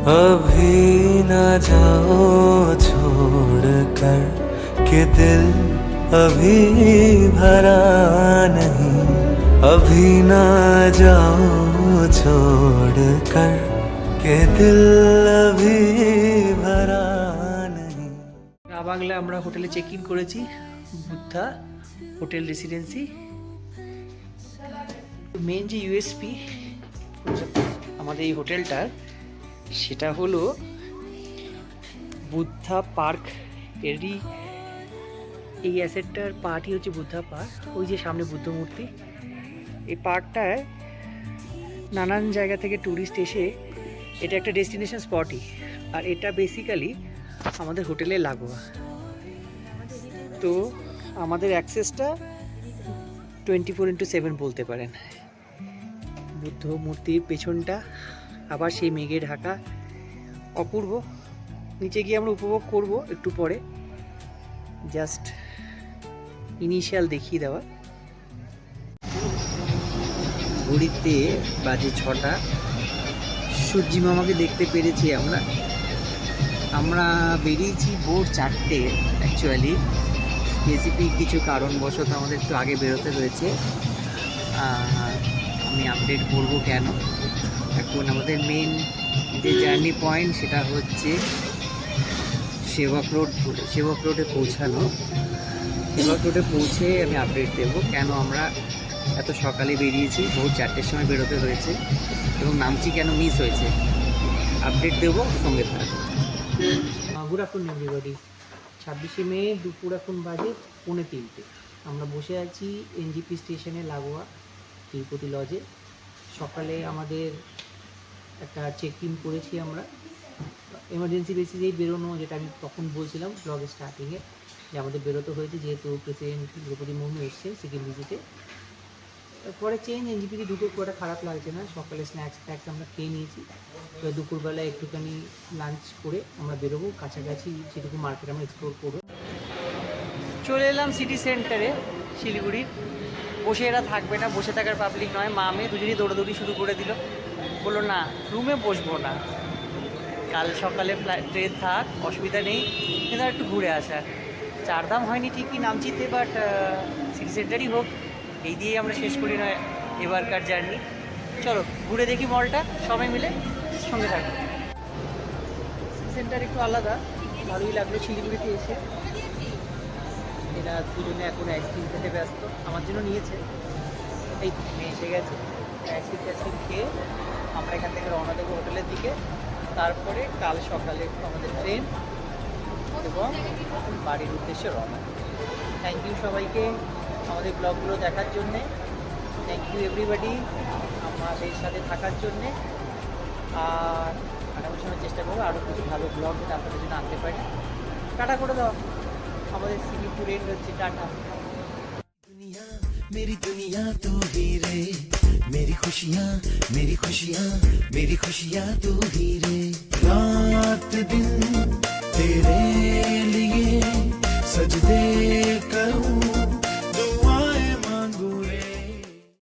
अभी न जाओ छोड़ कर के दिल अभी भरा नहीं, अभी न जाओ छोड़ कर के दिल अभी भरा नहीं। রাবাংলা আমরা হোটেলে চেক ইন করেছি, বুদ্ধা হোটেল রেসিডেন্সি। মেন যে ইউএসপি আমাদের এই হোটেলটার, সেটা হলো বুদ্ধা পার্ক। এরই এই অ্যাসেটটার পার্টই হচ্ছে বুদ্ধা পার্ক। ওই যে সামনে বুদ্ধ মূর্তি। এই পার্কটায় নানান জায়গা থেকে ট্যুরিস্ট এসে, এটা একটা ডেস্টিনেশন স্পটই। আর এটা বেসিক্যালি আমাদের হোটেলে লাগোয়া। তো আমাদের অ্যাক্সেসটা 24x7 বলতে পারেন। বুদ্ধ মূর্তির পেছনটা আবার সেই মেঘে ঢাকা, অপূর্ব। নিচে গিয়ে আমরা উপভোগ করব একটু পরে, জাস্ট ইনিশিয়াল দেখিয়ে দেওয়া। ঘড়িতে বাজে 6টা। সূর্যি মামাকে দেখতে পেরেছি আমরা বেরিয়েছি ভোর 4টে। অ্যাকচুয়ালি স্পেসিফিক কিছু কারণবশত আমাদের একটু আগে বেরোতে হয়েছে। আমি আপডেট করবো কেন। এখন আমাদের মেন যে জার্নি পয়েন্ট সেটা হচ্ছে সেবক রোডে পৌঁছানো। সেবক রোডে পৌঁছে আমি আপডেট দেবো কেন আমরা এত সকালে বেরিয়েছি, ভোর 4টের সময় বেরোতে হয়েছে এবং নামছি কেন মিস হয়েছে। আপডেট দেবো, সঙ্গে থাকবো। Good afternoon everybody. 26শে মে দুপুর এখন বাজে 2:45। আমরা বসে আছি এনজিপি স্টেশনে লাগোয়া তিরুপতি লজে। সকালে আমাদের একটা চেক ইন করেছি আমরা, এমার্জেন্সি বেসিসেই বেরোনো, যেটা আমি তখন বলছিলাম ব্লগের স্টার্টিংয়ে, যে আমাদের বেরোতে হয়েছে যেহেতু প্রেসিডেন্ট দ্রৌপদী মুর্মু এসছে সিকিম ভিজিটে। পরে চেঞ্জ এনজিপিতে ঢুকে খুব একটা খারাপ লাগছে না। সকালে স্ন্যাক্স আমরা খেয়ে নিয়েছি। তো দুপুরবেলা একটুখানি লাঞ্চ করে আমরা বেরোবো, কাছাকাছি যেটুকু মার্কেট আমরা এক্সপ্লোর করবো। চলে এলাম সিটি সেন্টারে শিলিগুড়ির। বসে এরা থাকবে না, বসে থাকার পাবলিক নয়। মা মেয়ে দুজনেই দৌড়াদৌড়ি শুরু করে দিল। বললো না, রুমে বসবো না, কাল সকালে ট্রেন থাক, অসুবিধা নেই, কিন্তু একটু ঘুরে আসা। চারধাম হয়নি ঠিকই নামচিতে, বাট সিটি সেন্টারই হোক, এই দিয়েই আমরা শেষ করি না এবারকার জার্নি। চলো ঘুরে দেখি মলটা সবাই মিলে, সঙ্গে থাকবো। সিটি সেন্টার একটু আলাদা, ভালোই লাগলো শিলিগুড়িতে এসে। এরা দুজনে এখন আইসক্রিম খেতে ব্যস্ত, আমার জন্য নিয়েছে। এই মেয়ে এসে গেছে, আইসক্রিম খেয়ে আমরা এখান থেকে রওনা দেবো হোটেলের দিকে। তারপরে কাল সকালে আমাদের ট্রেন এবং বাড়ির উদ্দেশ্যে রওনা। থ্যাংক ইউ সবাইকে আমাদের ব্লগগুলো দেখার জন্যে। থ্যাংক ইউ এভরিবডি আমাদের সাথে থাকার জন্যে। আর আগামী সময় চেষ্টা করবো আরও কিছু ভালো ব্লগ যেটা আপনাদের জন্য আনতে পারি। টাটা করে দাও, আমাদের সিঙ্গাপুর এন্ড হচ্ছে টাটা। मेरी दुनिया तू ही रे, मेरी खुशियाँ मेरी खुशियाँ मेरी खुशियाँ तू ही रे। रात दिन तेरे लिए सजदे करूँ।